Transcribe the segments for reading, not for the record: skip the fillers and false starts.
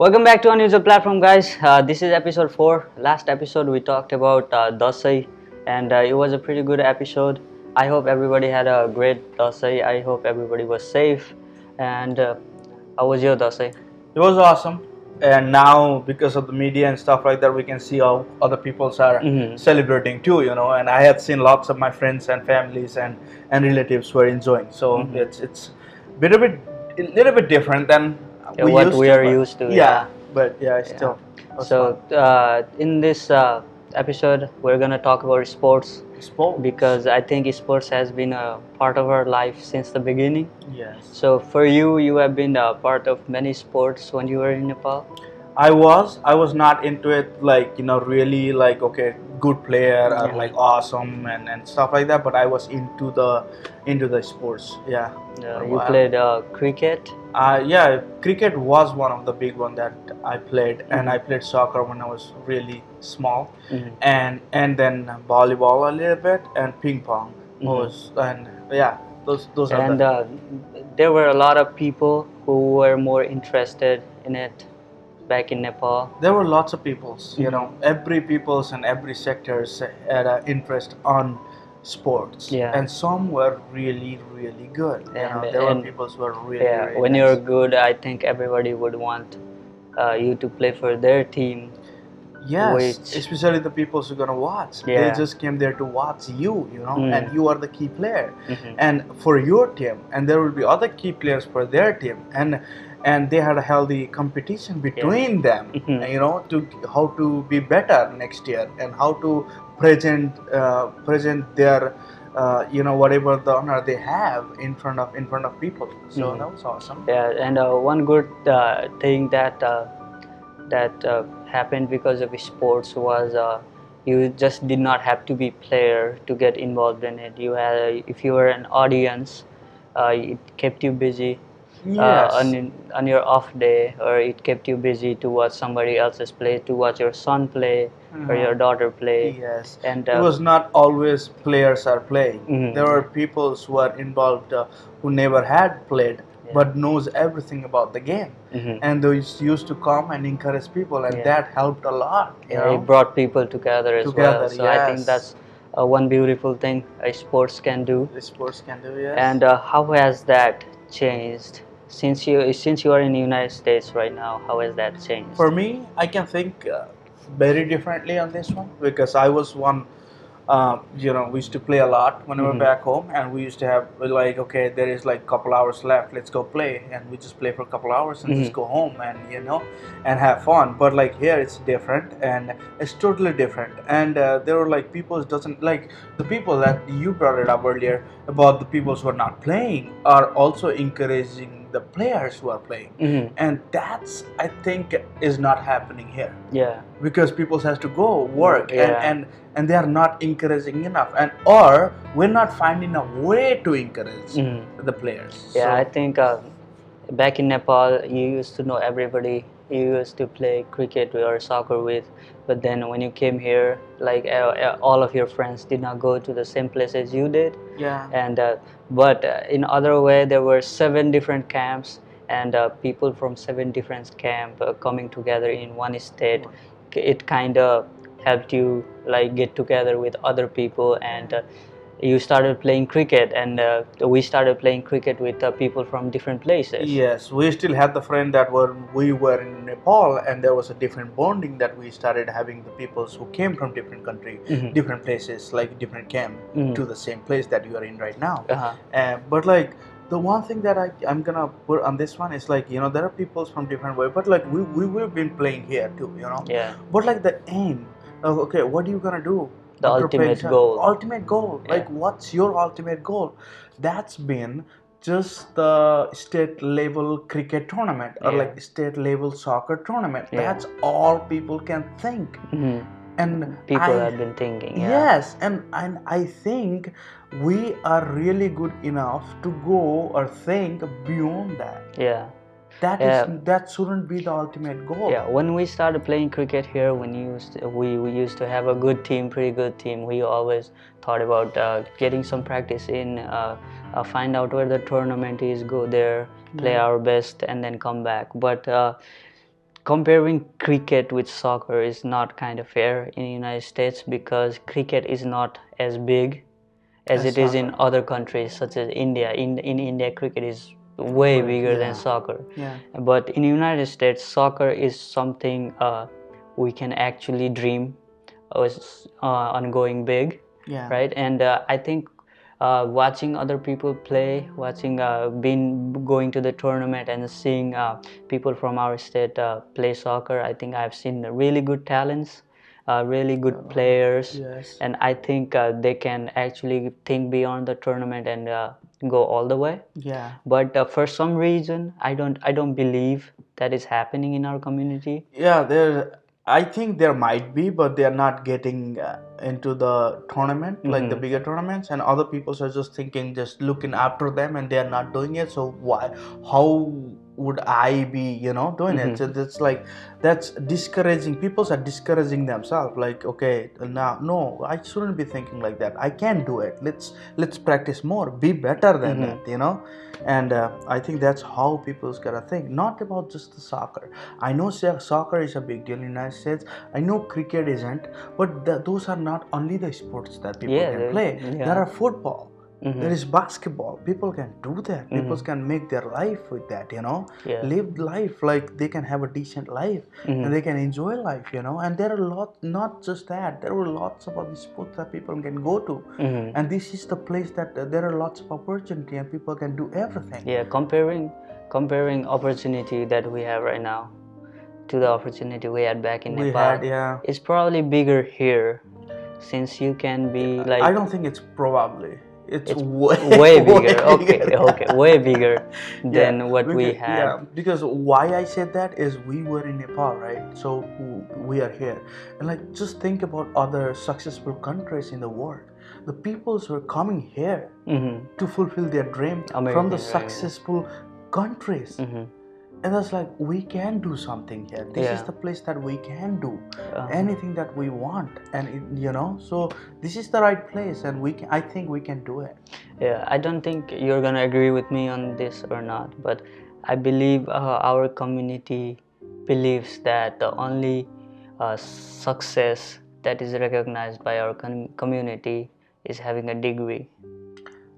Welcome back to Unusual Platform, guys. This is episode 4. Last episode we talked about Dasai, and it was a pretty good episode. I hope everybody had a great Dasai. I hope everybody was safe. And how was your Dasai? It was awesome. And now, because of the media and stuff like that, we can see how other peoples are celebrating too, And I have seen lots of my friends and families and relatives were enjoying. So it's a little bit different than What we are but used to. yeah, but yeah, it's still was So fun. in this episode, we're gonna talk about sports Sports. because I think sports has been a part of our life since the beginning. Yes. So for you, you have been a part of many sports when you were in Nepal. I was not into it like really like okay good player or like awesome and stuff like that, but I was into the sports. Yeah. You played cricket. Yeah, cricket was one of the big one that I played, and I played soccer when I was really small, and then volleyball a little bit, and ping pong was, and yeah, those are And the. there were a lot of people who were more interested in it back in Nepal. There were lots of peoples, every peoples and every sectors had an interest on sports, Yeah. and some were really really good. There were peoples who were really really When nice. you're good, I think everybody would want you to play for their team. Yes, Which- especially the people who are gonna watch. Yeah. They just came there to watch you, and you are the key player, Mhm. and for your team, and there will be other key players for their team, and they had a healthy competition between them, to how to be better next year and how to present their whatever the honor they have in front of people. So that was awesome. Yeah, and one good thing that happened because of sports was you just did not have to be player to get involved in it. You had, if you were an audience, it kept you busy. Yes. On your off day, or it kept you busy to watch somebody else's play, to watch your son play or your daughter play. Yes, And it was not always players are playing. There were people who are involved who never had played but knows everything about the game, and they used to come and encourage people, and that helped a lot. It brought people together as well. So I think yes. that's one beautiful thing sports can do. The sports can do, yes. And how has that changed since you are in the United States right now? How has that changed? For me, I can think very differently on this one because I was one. We used to play a lot when we were back home, and we used to have like, okay, there is like a couple hours left, let's go play, and we just play for a couple hours and just go home and have fun. But like here, it's different, and it's totally different. And there were like people who doesn't like the people that you brought it up earlier about the people who are not playing are also encouraging the players who are playing, and that's I think is not happening here. Yeah. Because people has to go work Yeah. and they are not encouraging enough, and or we're not finding a way to encourage the players. Yeah, So- I think back in Nepal, you used to know everybody you used to play cricket or soccer with, but then when you came here, like all of your friends did not go to the same place as you did. yeah. And but in other way, there were 7 different camps, and people from 7 different camp coming together in one state. It kind of helped you like get together with other people, and you started playing cricket, and we started playing cricket with people from different places. Yes, we still had the friend that we were in Nepal, and there was a different bonding that we started having the peoples who came from different country, different places, like different camp to the same place that you are in right now. But like the one thing that I'm gonna put on this one is like there are peoples from different way, but like we've been playing here too, Yeah. But like the aim of okay, what are you gonna do? The after playing ultimate soccer? goal. Ultimate goal. Yeah. Like what's your ultimate goal? That's been just the state level cricket tournament or like state level soccer tournament. Yeah. That's all people can think. And People have been thinking. Yeah. Yes, and I think we are really good enough to go or think beyond that. Yeah. That shouldn't be the ultimate goal. Yeah, when we started playing cricket here, we used to have a good team, pretty good team. We always thought about getting some practice in, find out where the tournament is, go there, play our best, and then come back. But comparing cricket with soccer is not kind of fair in the United States because cricket is not as big as As it is in soccer. other countries such as India. In India, cricket is way bigger than soccer. Yeah. But in the United States, soccer is something we can actually dream on going big, Yeah. right? And I think watching other people play, watching going to the tournament and seeing people from our state play soccer, I think I've seen really good talents, really good players, Yes. and I think they can actually think beyond the tournament and go all the way. Yeah. But for some reason, I don't believe that is happening in our community. Yeah, there. I think there might be, but they are not getting into the tournament, like the bigger tournaments, and other people are just thinking, just looking after them, and they are not doing it. So why? How would I be, doing it? So it's like that's discouraging. People are discouraging themselves. Like, okay, now no, I shouldn't be thinking like that. I can do it. Let's practice more, be better than that, and I think that's how people's gotta think, not about just the soccer. I know soccer is a big deal in the United States. I know cricket isn't, but those are not only the sports that people Yeah, can play. yeah. There are football. There is basketball. People can do that. People can make their life with that, Yeah. live life like they can have a decent life and they can enjoy life, and there are lots, not just that, there were lots of other sports that people can go to, and this is the place that there are lots of opportunity and people can do everything. Yeah, comparing opportunity that we have right now to the opportunity we had back in We Nepal, had, yeah. it's probably bigger here, since you can be like. I don't think it's probably. It's way bigger. Okay, way bigger than what we because, had. Yeah, because why I said that is we were in Nepal, right? So we are here, and like just think about other successful countries in the world. The peoples who are coming here to fulfill their dream from American the dream, yeah. successful countries. And that's like, we can do something here. This is Yeah. the place that we can do anything that we want, and so this is the right place, and I think we can do it. Yeah, I don't think you're gonna agree with me on this or not, but I believe our community believes that the only success that is recognized by our community is having a degree.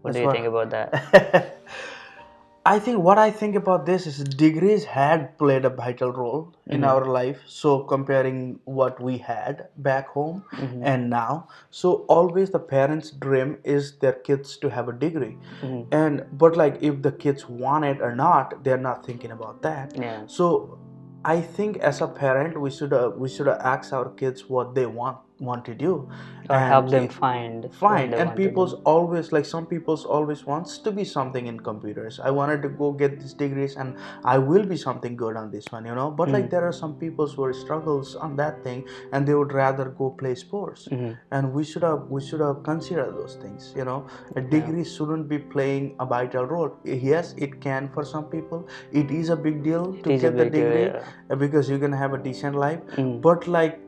What do you think about that? What I think about this is degrees had played a vital role in our life. So comparing what we had back home and now, so always the parents' dream is their kids to have a degree, but like if the kids want it or not, they're not thinking about that. Yeah. So I think as a parent, we should ask our kids what they want to do, Or and help them find what they and want to people's do. always, like some people's always wants to be something in computers. I wanted to go get these degrees and I will be something good on this one, but like there are some people who are struggles on that thing and they would rather go play sports, and we should have considered those things. A degree shouldn't be playing a vital role. Yes, it can for some people. It is a big deal to is a get the big deal, degree, yeah. because you can have a decent life, but like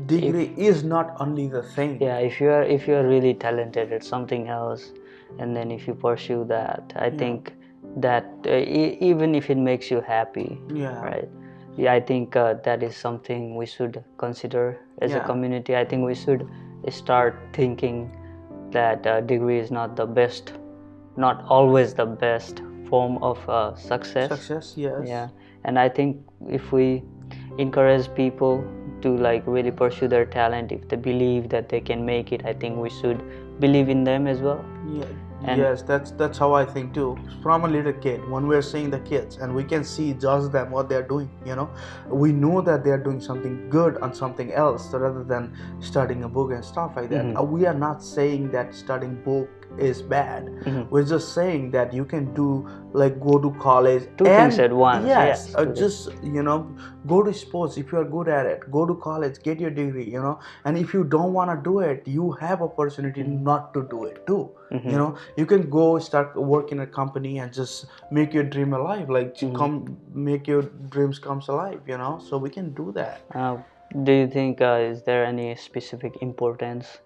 degree is not only the thing. Yeah, if you are really talented at something else, and then if you pursue that, I think that even if it makes you happy, right? Yeah, I think that is something we should consider as a community. I think we should start thinking that degree is not the best, not always the best form of success. Success, yes. Yeah, and I think if we encourage people to like really pursue their talent, if they believe that they can make it, I think we should believe in them as well. Yeah. And yes, that's how I think too. From a little kid, when we're seeing the kids and we can see just them what they're doing, we know that they're doing something good on something else rather than studying a book and stuff like that. We are not saying that studying book is bad. We're just saying that you can do, like, go to college, two things at once. Yes, just go to sports if you are good at it. Go to college, get your degree. And if you don't want to do it, you have opportunity not to do it too. You can go start work in a company and just make your dream alive, like come make your dreams comes alive. So we can do that. Do you think is there any specific importance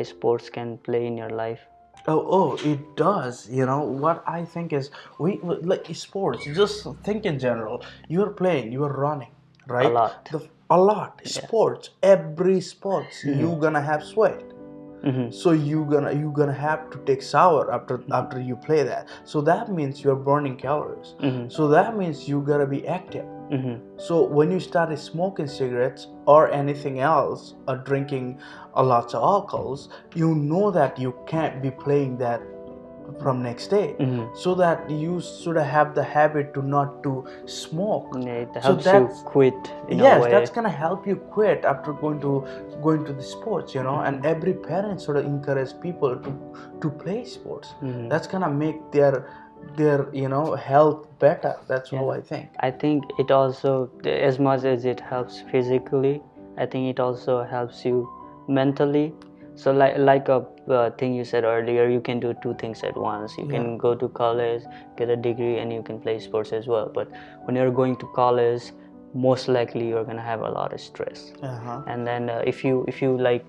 sports can play in your life? Oh, it does. What I think is, we like sports. Just think in general. You are playing, you are running, right? lot. A lot. Yeah. Sports, every sports, you gonna have sweat. Mm-hmm. So you gonna have to take shower after you play that. So that means you're burning calories. Mm-hmm. So that means you gotta be active. Mm-hmm. So when you started smoking cigarettes or anything else or drinking a lots of alcohols, you know that you can't be playing that from next day. Mm-hmm. So that you should have the habit to not to smoke. It So helps you that's quit in a yes, way. that's gonna help you quit after going to the sports, and every parent sort of encourage people to play sports. That's gonna make their health better. That's how I think. I think it also, as much as it helps physically, I think it also helps you mentally. So like a thing you said earlier, you can do two things at once. You can go to college, get a degree, and you can play sports as well. But when you're going to college, most likely you're gonna have a lot of stress. And then if you like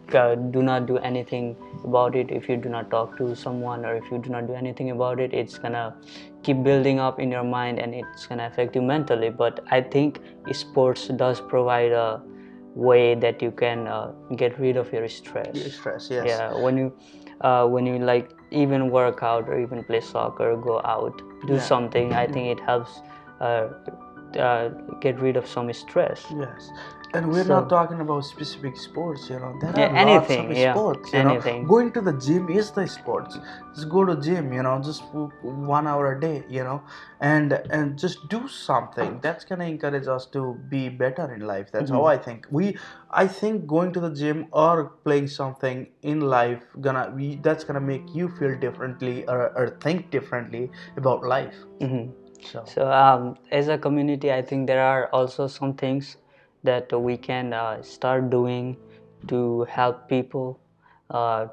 do not do anything about it, if you do not talk to someone, or if you do not do anything about it, it's gonna keep building up in your mind, and it's gonna affect you mentally. But I think sports does provide a way that you can get rid of your stress. Stress, yes. Yeah, when you like even work out or even play soccer, go out, do something, I think it helps get rid of some stress. Yes, and we're So- not talking about specific sports. There are anything, lots of sports. anything. Going to the gym is the sports. Just go to gym. Just 1 hour a day. And just do something. That's gonna encourage us to be better in life. That's how I think. I think going to the gym or playing something in life that's gonna make you feel differently or think differently about life. So as a community, I think there are also some things that we can start doing to help people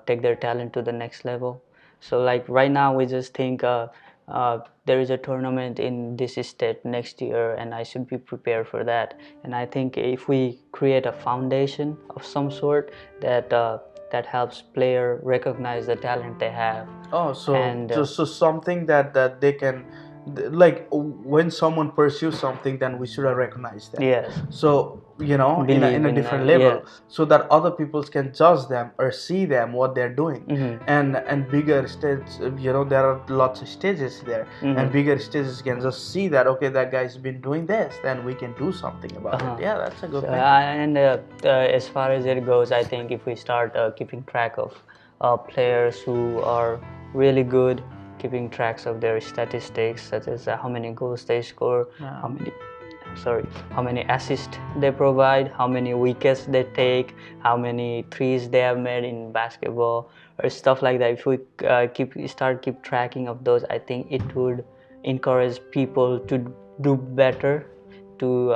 take their talent to the next level. So like right now we just think there is a tournament in this state next year, and I should be prepared for that. And I think if we create a foundation of some sort that helps player recognize the talent they have. Oh, so And, so something that they can, like when someone pursues something, then we should have recognized that. Yes. So in Believe a in different them, level, yes. so that other people can judge them or see them what they're doing. And bigger stage, there are lots of stages there, and bigger stages can just see that okay, that guy's been doing this, then we can do something about it. Yeah, that's a good thing. And as far as it goes, I think if we start keeping track of players who are really good, keeping tracks of their statistics, such as how many goals they score, how many assists they provide, how many wickets they take, how many threes they have made in basketball, or stuff like that. If we keep tracking of those, I think it would encourage people to do better, to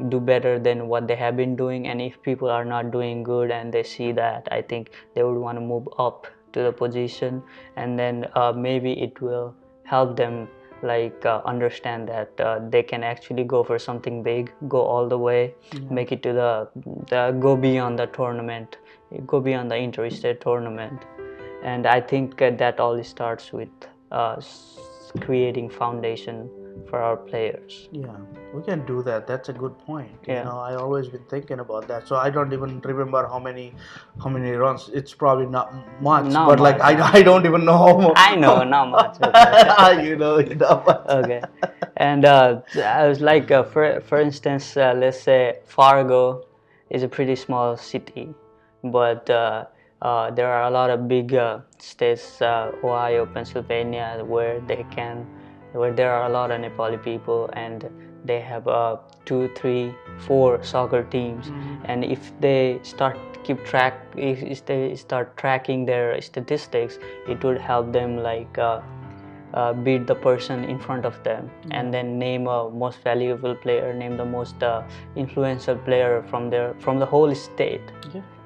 do better than what they have been doing. And if people are not doing good and they see that, I think they would want to move up to the position, and then maybe it will help them understand that they can actually go for something big, go all the way, make it to the go beyond the tournament, go beyond the interstate tournament. And I think that all starts with creating foundation for our players. Yeah, we can do that. That's a good point. Yeah. I always been thinking about that. So I don't even remember how many runs. It's probably not much, Not but much. I don't even know how much. I know, not much. Okay. you know much. Okay. And I was like, for instance, let's say Fargo is a pretty small city, but there are a lot of big states, Ohio, Pennsylvania, where there are a lot of Nepali people, and they have 2, 3, 4 soccer teams. And if they if they start tracking their statistics, it would help them beat the person in front of them, and then name a most valuable player, name the most influential player from the whole state.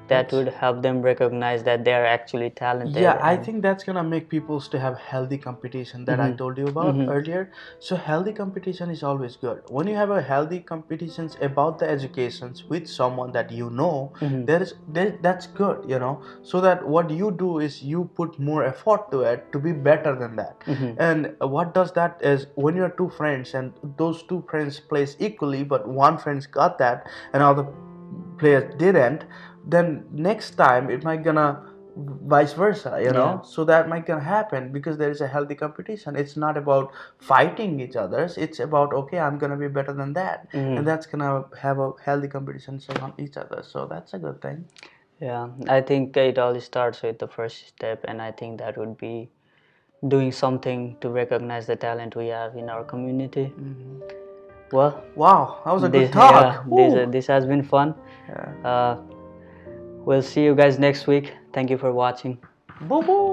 that would help them recognize that they are actually talented. Yeah, I and- think that's gonna make people to have healthy competition that I told you about earlier. So healthy competition is always good. When you have a healthy competitions about the educations with someone that you know, that's good, you know. So that what you do is you put more effort to it to be better than that. And what does that is when you're two friends and those two friends plays equally, but one friend's got that and other players didn't, then next time it might gonna vice versa, you know. So that might gonna happen because there is a healthy competition. It's not about fighting each others, it's about okay, I'm gonna be better than that, and that's gonna have a healthy competition on each other. So that's a good thing. Yeah, I think it all starts with the first step, and I think that would be doing something to recognize the talent we have in our community. Well, Wow, that was a this good talk. this has been fun. Yeah. We'll see you guys next week. Thank you for watching. Boo boo.